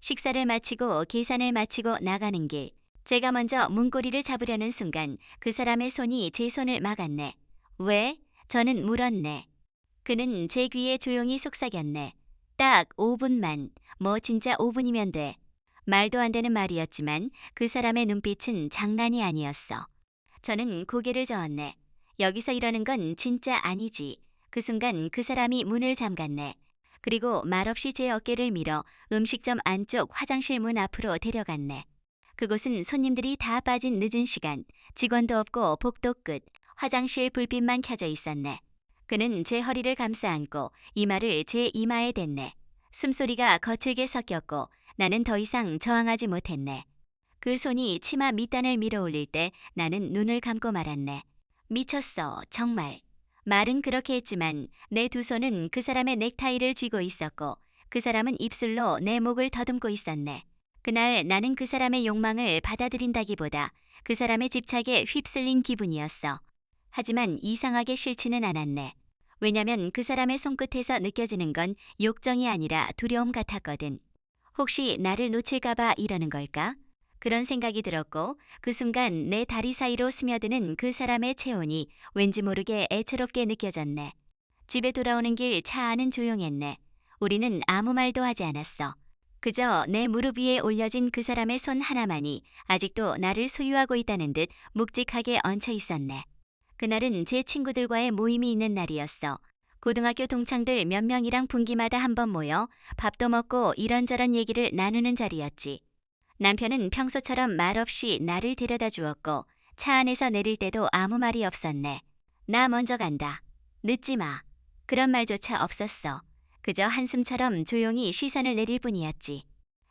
식사를 마치고 계산을 마치고 나가는 길. 제가 먼저 문고리를 잡으려는 순간 그 사람의 손이 제 손을 막았네. 왜? 저는 물었네. 그는 제 귀에 조용히 속삭였네. 딱 5분만. 뭐 진짜 5분이면 돼. 말도 안 되는 말이었지만 그 사람의 눈빛은 장난이 아니었어. 저는 고개를 저었네. 여기서 이러는 건 진짜 아니지. 그 순간 그 사람이 문을 잠갔네. 그리고 말없이 제 어깨를 밀어 음식점 안쪽 화장실 문 앞으로 데려갔네. 그곳은 손님들이 다 빠진 늦은 시간, 직원도 없고 복도 끝, 화장실 불빛만 켜져 있었네. 그는 제 허리를 감싸 안고 이마를 제 이마에 댔네. 숨소리가 거칠게 섞였고 나는 더 이상 저항하지 못했네. 그 손이 치마 밑단을 밀어 올릴 때 나는 눈을 감고 말았네. 미쳤어, 정말. 말은 그렇게 했지만 내 두 손은 그 사람의 넥타이를 쥐고 있었고 그 사람은 입술로 내 목을 더듬고 있었네. 그날 나는 그 사람의 욕망을 받아들인다기보다 그 사람의 집착에 휩쓸린 기분이었어. 하지만 이상하게 싫지는 않았네. 왜냐면 그 사람의 손끝에서 느껴지는 건 욕정이 아니라 두려움 같았거든. 혹시 나를 놓칠까봐 이러는 걸까? 그런 생각이 들었고 그 순간 내 다리 사이로 스며드는 그 사람의 체온이 왠지 모르게 애처롭게 느껴졌네. 집에 돌아오는 길 차 안은 조용했네. 우리는 아무 말도 하지 않았어. 그저 내 무릎 위에 올려진 그 사람의 손 하나만이 아직도 나를 소유하고 있다는 듯 묵직하게 얹혀 있었네. 그날은 제 친구들과의 모임이 있는 날이었어. 고등학교 동창들 몇 명이랑 분기마다 한번 모여 밥도 먹고 이런저런 얘기를 나누는 자리였지. 남편은 평소처럼 말없이 나를 데려다 주었고 차 안에서 내릴 때도 아무 말이 없었네. 나 먼저 간다. 늦지 마. 그런 말조차 없었어. 그저 한숨처럼 조용히 시선을 내릴 뿐이었지.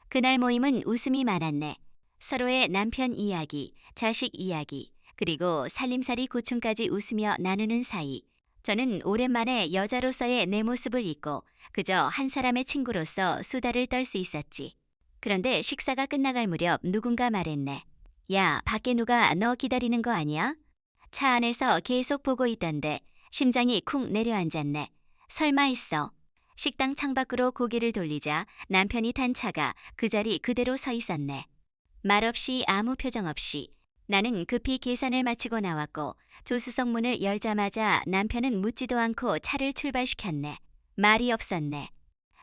그날 모임은 웃음이 많았네. 서로의 남편 이야기, 자식 이야기, 그리고 살림살이 고충까지 웃으며 나누는 사이. 저는 오랜만에 여자로서의 내 모습을 잊고 그저 한 사람의 친구로서 수다를 떨 수 있었지. 그런데 식사가 끝나갈 무렵 누군가 말했네. 야, 밖에 누가 너 기다리는 거 아니야? 차 안에서 계속 보고 있던데 심장이 쿵 내려앉았네. 설마 했어. 식당 창밖으로 고개를 돌리자 남편이 탄 차가 그 자리 그대로 서 있었네. 말없이 아무 표정 없이 나는 급히 계산을 마치고 나왔고 조수석 문을 열자마자 남편은 묻지도 않고 차를 출발시켰네. 말이 없었네.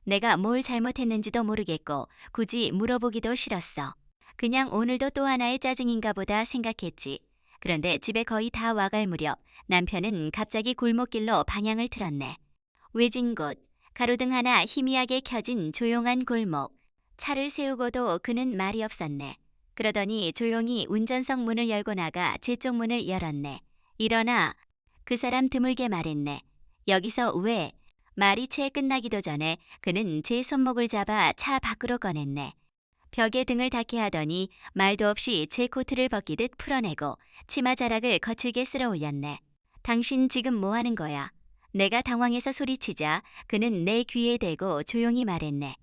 내가 뭘 잘못했는지도 모르겠고 굳이 물어보기도 싫었어. 그냥 오늘도 또 하나의 짜증인가 보다 생각했지. 그런데 집에 거의 다 와갈 무렵 남편은 갑자기 골목길로 방향을 틀었네. 외진 곳, 가로등 하나 희미하게 켜진 조용한 골목. 차를 세우고도 그는 말이 없었네. 그러더니 조용히 운전석 문을 열고 나가 제 쪽 문을 열었네. 일어나. 그 사람 드물게 말했네. 여기서 왜? 말이 채 끝나기도 전에 그는 제 손목을 잡아 차 밖으로 꺼냈네. 벽에 등을 닿게 하더니 말도 없이 제 코트를 벗기듯 풀어내고 치마 자락을 거칠게 쓸어 올렸네. 당신 지금 뭐 하는 거야? 내가 당황해서 소리치자 그는 내 귀에 대고 조용히 말했네.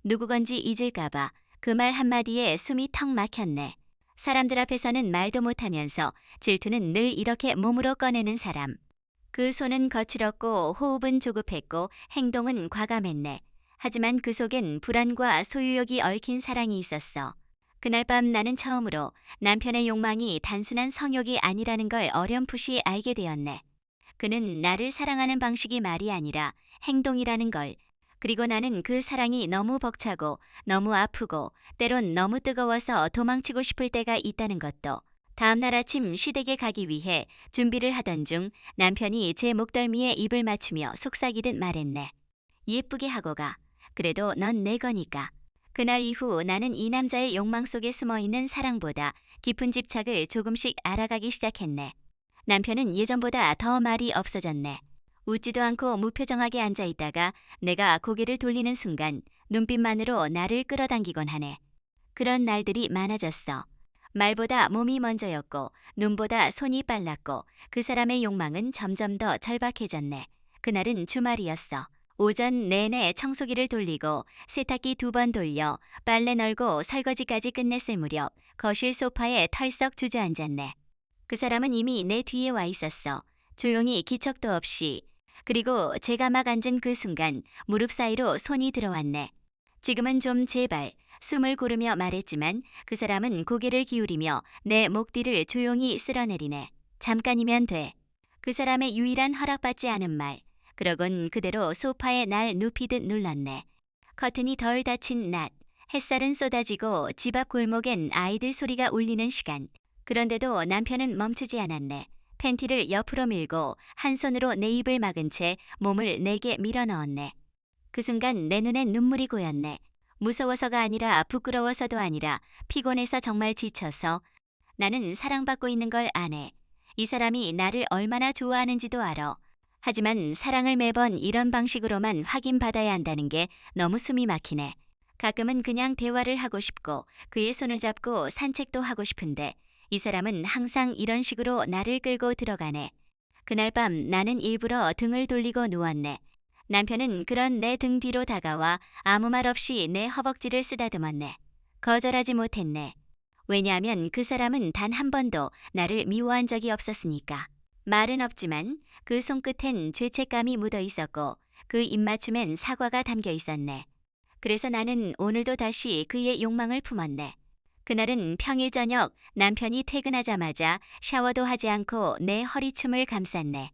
누구건지 잊을까봐 그 말 한마디에 숨이 턱 막혔네. 사람들 앞에서는 말도 못하면서 질투는 늘 이렇게 몸으로 꺼내는 사람. 그 손은 거칠었고 호흡은 조급했고 행동은 과감했네. 하지만 그 속엔 불안과 소유욕이 얽힌 사랑이 있었어. 그날 밤 나는 처음으로 남편의 욕망이 단순한 성욕이 아니라는 걸 어렴풋이 알게 되었네. 그는 나를 사랑하는 방식이 말이 아니라 행동이라는 걸. 그리고 나는 그 사랑이 너무 벅차고 너무 아프고 때론 너무 뜨거워서 도망치고 싶을 때가 있다는 것도. 다음 날 아침 시댁에 가기 위해 준비를 하던 중 남편이 제 목덜미에 입을 맞추며 속삭이듯 말했네. 예쁘게 하고 가. 그래도 넌 내 거니까. 그날 이후 나는 이 남자의 욕망 속에 숨어있는 사랑보다 깊은 집착을 조금씩 알아가기 시작했네. 남편은 예전보다 더 말이 없어졌네. 웃지도 않고 무표정하게 앉아있다가 내가 고개를 돌리는 순간 눈빛만으로 나를 끌어당기곤 하네. 그런 날들이 많아졌어. 말보다 몸이 먼저였고 눈보다 손이 빨랐고 그 사람의 욕망은 점점 더 절박해졌네. 그날은 주말이었어. 오전 내내 청소기를 돌리고 세탁기 2번 돌려 빨래 널고 설거지까지 끝냈을 무렵 거실 소파에 털썩 주저앉았네. 그 사람은 이미 내 뒤에 와 있었어. 조용히 기척도 없이. 그리고 제가 막 앉은 그 순간 무릎 사이로 손이 들어왔네. 지금은 좀 제발. 숨을 고르며 말했지만 그 사람은 고개를 기울이며 내 목 뒤를 조용히 쓸어내리네. 잠깐이면 돼. 그 사람의 유일한 허락받지 않은 말. 그러곤 그대로 소파에 날 눕히듯 눌렀네. 커튼이 덜 닫힌 낮. 햇살은 쏟아지고 집 앞 골목엔 아이들 소리가 울리는 시간. 그런데도 남편은 멈추지 않았네. 팬티를 옆으로 밀고 한 손으로 내 입을 막은 채 몸을 내게 밀어 넣었네. 그 순간 내 눈엔 눈물이 고였네. 무서워서가 아니라 부끄러워서도 아니라 피곤해서 정말 지쳐서. 나는 사랑받고 있는 걸 아네. 이 사람이 나를 얼마나 좋아하는지도 알아. 하지만 사랑을 매번 이런 방식으로만 확인받아야 한다는 게 너무 숨이 막히네. 가끔은 그냥 대화를 하고 싶고 그의 손을 잡고 산책도 하고 싶은데 이 사람은 항상 이런 식으로 나를 끌고 들어가네. 그날 밤 나는 일부러 등을 돌리고 누웠네. 남편은 그런 내 등 뒤로 다가와 아무 말 없이 내 허벅지를 쓰다듬었네. 거절하지 못했네. 왜냐하면 그 사람은 단 한 번도 나를 미워한 적이 없었으니까. 말은 없지만 그 손끝엔 죄책감이 묻어 있었고 그 입맞춤엔 사과가 담겨 있었네. 그래서 나는 오늘도 다시 그의 욕망을 품었네. 그날은 평일 저녁 남편이 퇴근하자마자 샤워도 하지 않고 내 허리춤을 감쌌네.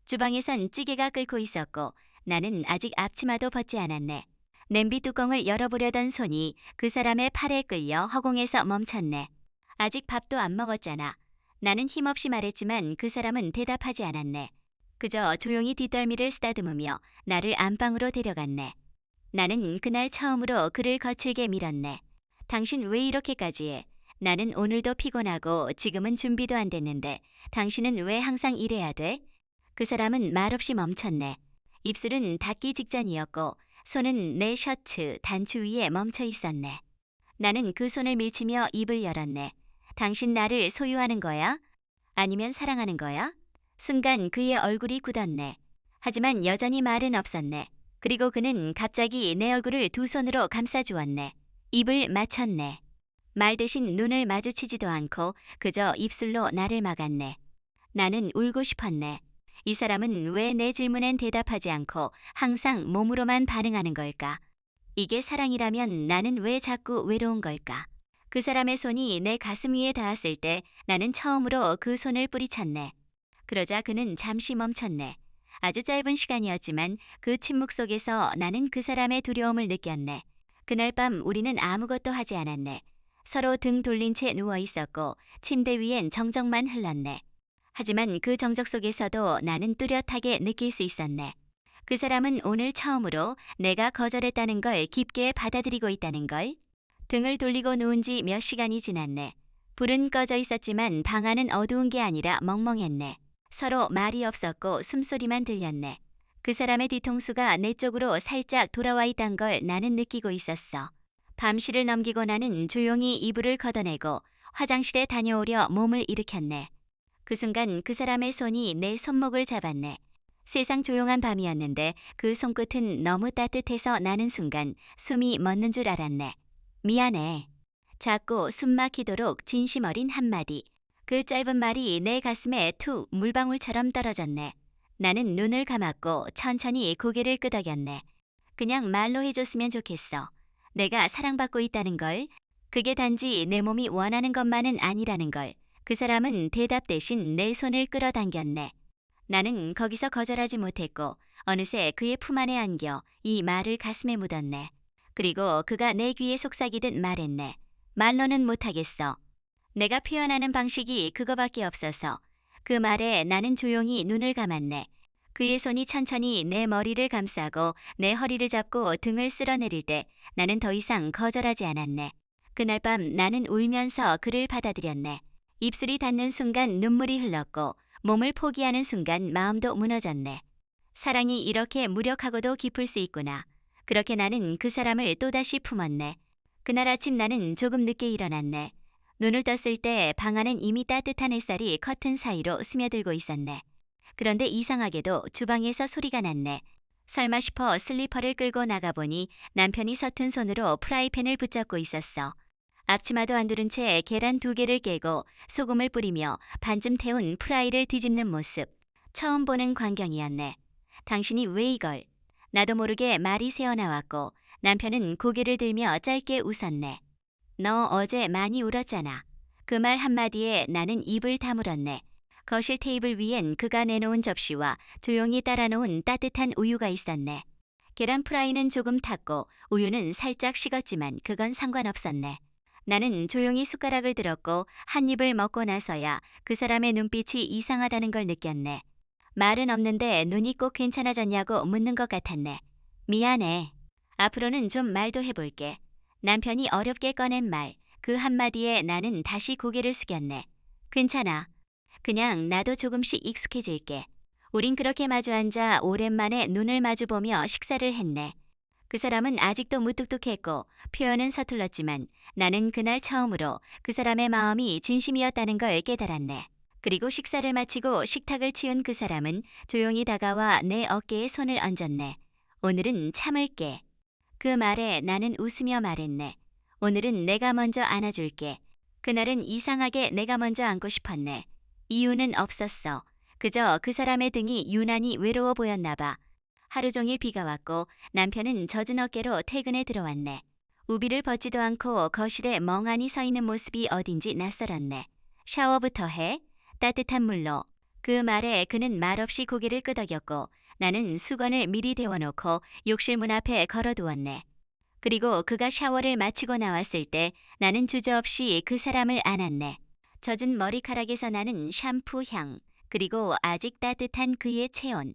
주방에선 찌개가 끓고 있었고 나는 아직 앞치마도 벗지 않았네. 냄비 뚜껑을 열어보려던 손이 그 사람의 팔에 끌려 허공에서 멈췄네. 아직 밥도 안 먹었잖아. 나는 힘없이 말했지만 그 사람은 대답하지 않았네. 그저 조용히 뒷덜미를 쓰다듬으며 나를 안방으로 데려갔네. 나는 그날 처음으로 그를 거칠게 밀었네. 당신 왜 이렇게까지 해? 나는 오늘도 피곤하고 지금은 준비도 안 됐는데 당신은 왜 항상 이래야 돼? 그 사람은 말없이 멈췄네. 입술은 닿기 직전이었고 손은 내 셔츠 단추 위에 멈춰 있었네. 나는 그 손을 밀치며 입을 열었네. 당신 나를 소유하는 거야? 아니면 사랑하는 거야? 순간 그의 얼굴이 굳었네. 하지만 여전히 말은 없었네. 그리고 그는 갑자기 내 얼굴을 두 손으로 감싸주었네. 입을 맞췄네. 말 대신 눈을 마주치지도 않고 그저 입술로 나를 막았네. 나는 울고 싶었네. 이 사람은 왜 내 질문엔 대답하지 않고 항상 몸으로만 반응하는 걸까? 이게 사랑이라면 나는 왜 자꾸 외로운 걸까? 그 사람의 손이 내 가슴 위에 닿았을 때 나는 처음으로 그 손을 뿌리쳤네. 그러자 그는 잠시 멈췄네. 아주 짧은 시간이었지만 그 침묵 속에서 나는 그 사람의 두려움을 느꼈네. 그날 밤 우리는 아무것도 하지 않았네. 서로 등 돌린 채 누워 있었고 침대 위엔 정적만 흘렀네. 하지만 그 정적 속에서도 나는 뚜렷하게 느낄 수 있었네. 그 사람은 오늘 처음으로 내가 거절했다는 걸 깊게 받아들이고 있다는 걸. 등을 돌리고 누운 지 몇 시간이 지났네. 불은 꺼져 있었지만 방 안은 어두운 게 아니라 멍멍했네. 서로 말이 없었고 숨소리만 들렸네. 그 사람의 뒤통수가 내 쪽으로 살짝 돌아와 있단 걸 나는 느끼고 있었어. 밤시를 넘기고 나는 조용히 이불을 걷어내고 화장실에 다녀오려 몸을 일으켰네. 그 순간 그 사람의 손이 내 손목을 잡았네. 세상 조용한 밤이었는데 그 손끝은 너무 따뜻해서 나는 순간 숨이 멎는 줄 알았네. 미안해. 작고 숨 막히도록 진심 어린 한마디. 그 짧은 말이 내 가슴에 툭 물방울처럼 떨어졌네. 나는 눈을 감았고 천천히 고개를 끄덕였네. 그냥 말로 해줬으면 좋겠어. 내가 사랑받고 있다는 걸. 그게 단지 내 몸이 원하는 것만은 아니라는 걸. 그 사람은 대답 대신 내 손을 끌어당겼네. 나는 거기서 거절하지 못했고 어느새 그의 품 안에 안겨 이 말을 가슴에 묻었네. 그리고 그가 내 귀에 속삭이듯 말했네. 말로는 못하겠어. 내가 표현하는 방식이 그거밖에 없어서. 그 말에 나는 조용히 눈을 감았네. 그의 손이 천천히 내 머리를 감싸고 내 허리를 잡고 등을 쓸어내릴 때 나는 더 이상 거절하지 않았네. 그날 밤 나는 울면서 그를 받아들였네. 입술이 닿는 순간 눈물이 흘렀고 몸을 포기하는 순간 마음도 무너졌네. 사랑이 이렇게 무력하고도 깊을 수 있구나. 그렇게 나는 그 사람을 또다시 품었네. 그날 아침 나는 조금 늦게 일어났네. 눈을 떴을 때 방 안은 이미 따뜻한 햇살이 커튼 사이로 스며들고 있었네. 그런데 이상하게도 주방에서 소리가 났네. 설마 싶어 슬리퍼를 끌고 나가보니 남편이 서툰 손으로 프라이팬을 붙잡고 있었어. 앞치마도 안 두른 채 계란 2개를 깨고 소금을 뿌리며 반쯤 태운 프라이를 뒤집는 모습. 처음 보는 광경이었네. 당신이 왜 이걸? 나도 모르게 말이 새어나왔고 남편은 고개를 들며 짧게 웃었네. 너 어제 많이 울었잖아. 그 말 한마디에 나는 입을 다물었네. 거실 테이블 위엔 그가 내놓은 접시와 조용히 따라놓은 따뜻한 우유가 있었네. 계란 프라이는 조금 탔고 우유는 살짝 식었지만 그건 상관없었네. 나는 조용히 숟가락을 들었고 한 입을 먹고 나서야 그 사람의 눈빛이 이상하다는 걸 느꼈네. 말은 없는데 눈이 꼭 괜찮아졌냐고 묻는 것 같았네. 미안해. 앞으로는 좀 말도 해볼게. 남편이 어렵게 꺼낸 말, 그 한마디에 나는 다시 고개를 숙였네. 괜찮아. 그냥 나도 조금씩 익숙해질게. 우린 그렇게 마주 앉아 오랜만에 눈을 마주보며 식사를 했네. 그 사람은 아직도 무뚝뚝했고 표현은 서툴렀지만 나는 그날 처음으로 그 사람의 마음이 진심이었다는 걸 깨달았네. 그리고 식사를 마치고 식탁을 치운 그 사람은 조용히 다가와 내 어깨에 손을 얹었네. 오늘은 참을게. 그 말에 나는 웃으며 말했네. 오늘은 내가 먼저 안아줄게. 그날은 이상하게 내가 먼저 안고 싶었네. 이유는 없었어. 그저 그 사람의 등이 유난히 외로워 보였나 봐. 하루 종일 비가 왔고 남편은 젖은 어깨로 퇴근에 들어왔네. 우비를 벗지도 않고 거실에 멍하니 서 있는 모습이 어딘지 낯설었네. 샤워부터 해? 따뜻한 물로. 그 말에 그는 말없이 고개를 끄덕였고 나는 수건을 미리 데워놓고 욕실 문 앞에 걸어두었네. 그리고 그가 샤워를 마치고 나왔을 때 나는 주저없이 그 사람을 안았네. 젖은 머리카락에서 나는 샴푸 향, 그리고 아직 따뜻한 그의 체온.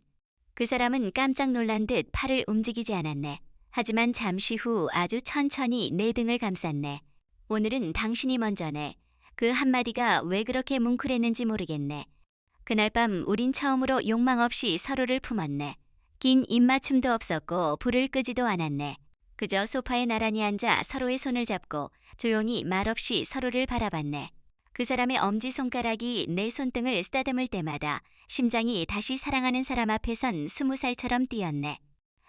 그 사람은 깜짝 놀란 듯 팔을 움직이지 않았네. 하지만 잠시 후 아주 천천히 내 등을 감쌌네. 오늘은 당신이 먼저네. 그 한마디가 왜 그렇게 뭉클했는지 모르겠네. 그날 밤 우린 처음으로 욕망 없이 서로를 품었네. 긴 입맞춤도 없었고 불을 끄지도 않았네. 그저 소파에 나란히 앉아 서로의 손을 잡고 조용히 말없이 서로를 바라봤네. 그 사람의 엄지손가락이 내 손등을 쓰다듬을 때마다 심장이 다시 사랑하는 사람 앞에 선 20살처럼 뛰었네.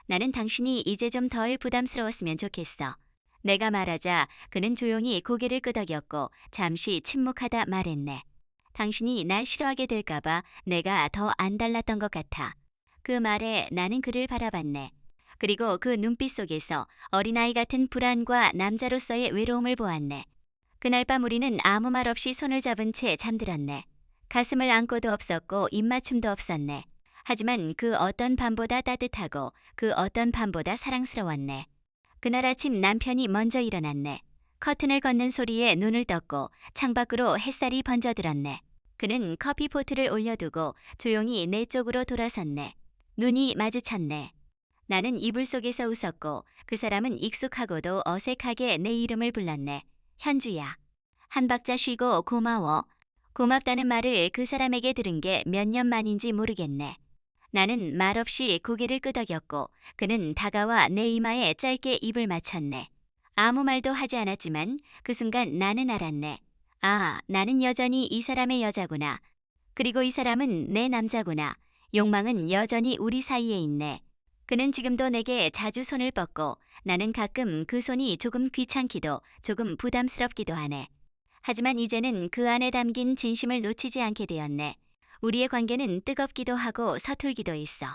나는 당신이 이제 좀 덜 부담스러웠으면 좋겠어. 내가 말하자 그는 조용히 고개를 끄덕였고 잠시 침묵하다 말했네. 당신이 날 싫어하게 될까봐 내가 더 안 달랐던 것 같아. 그 말에 나는 그를 바라봤네. 그리고 그 눈빛 속에서 어린아이 같은 불안과 남자로서의 외로움을 보았네. 그날 밤 우리는 아무 말 없이 손을 잡은 채 잠들었네. 가슴을 안고도 없었고 입맞춤도 없었네. 하지만 그 어떤 밤보다 따뜻하고 그 어떤 밤보다 사랑스러웠네. 그날 아침 남편이 먼저 일어났네. 커튼을 걷는 소리에 눈을 떴고 창밖으로 햇살이 번져들었네. 그는 커피포트를 올려두고 조용히 내 쪽으로 돌아섰네. 눈이 마주쳤네. 나는 이불 속에서 웃었고 그 사람은 익숙하고도 어색하게 내 이름을 불렀네. 현주야. 한 박자 쉬고 고마워. 고맙다는 말을 그 사람에게 들은 게 몇 년 만인지 모르겠네. 나는 말없이 고개를 끄덕였고 그는 다가와 내 이마에 짧게 입을 맞췄네. 아무 말도 하지 않았지만 그 순간 나는 알았네. 아, 나는 여전히 이 사람의 여자구나. 그리고 이 사람은 내 남자구나. 욕망은 여전히 우리 사이에 있네. 그는 지금도 내게 자주 손을 뻗고 나는 가끔 그 손이 조금 귀찮기도 조금 부담스럽기도 하네. 하지만 이제는 그 안에 담긴 진심을 놓치지 않게 되었네. 우리의 관계는 뜨겁기도 하고 서툴기도 있어.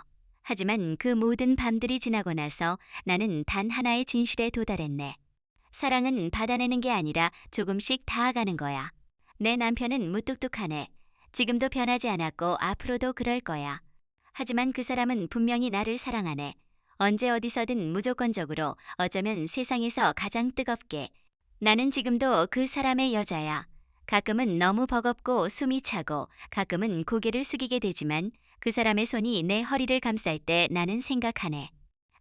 하지만 그 모든 밤들이 지나고 나서 나는 단 하나의 진실에 도달했네. 사랑은 받아내는 게 아니라 조금씩 닿아가는 거야. 내 남편은 무뚝뚝하네. 지금도 변하지 않았고 앞으로도 그럴 거야. 하지만 그 사람은 분명히 나를 사랑하네. 언제 어디서든 무조건적으로 어쩌면 세상에서 가장 뜨겁게. 나는 지금도 그 사람의 여자야. 가끔은 너무 버겁고 숨이 차고 가끔은 고개를 숙이게 되지만 그 사람의 손이 내 허리를 감쌀 때 나는 생각하네.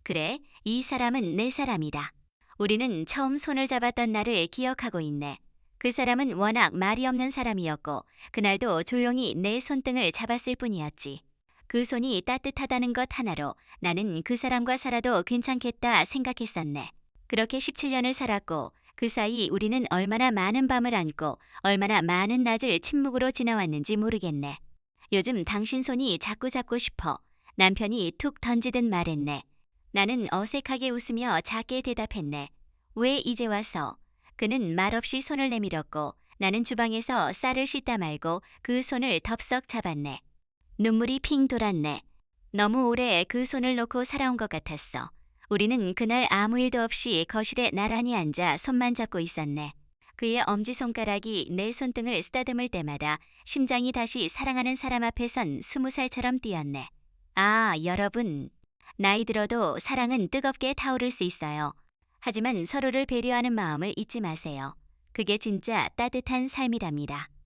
그래, 이 사람은 내 사람이다. 우리는 처음 손을 잡았던 날을 기억하고 있네. 그 사람은 워낙 말이 없는 사람이었고 그날도 조용히 내 손등을 잡았을 뿐이었지. 그 손이 따뜻하다는 것 하나로 나는 그 사람과 살아도 괜찮겠다 생각했었네. 그렇게 17년을 살았고 그 사이 우리는 얼마나 많은 밤을 안고 얼마나 많은 낮을 침묵으로 지나왔는지 모르겠네. 요즘 당신 손이 자꾸 잡고 싶어. 남편이 툭 던지듯 말했네. 나는 어색하게 웃으며 작게 대답했네. 왜 이제 와서? 그는 말없이 손을 내밀었고 나는 주방에서 쌀을 씻다 말고 그 손을 덥석 잡았네. 눈물이 핑 돌았네. 너무 오래 그 손을 놓고 살아온 것 같았어. 우리는 그날 아무 일도 없이 거실에 나란히 앉아 손만 잡고 있었네. 그의 엄지손가락이 내 손등을 쓰다듬을 때마다 심장이 다시 사랑하는 사람 앞에 선 20살처럼 뛰었네. 아, 여러분. 나이 들어도 사랑은 뜨겁게 타오를 수 있어요. 하지만 서로를 배려하는 마음을 잊지 마세요. 그게 진짜 따뜻한 삶이랍니다.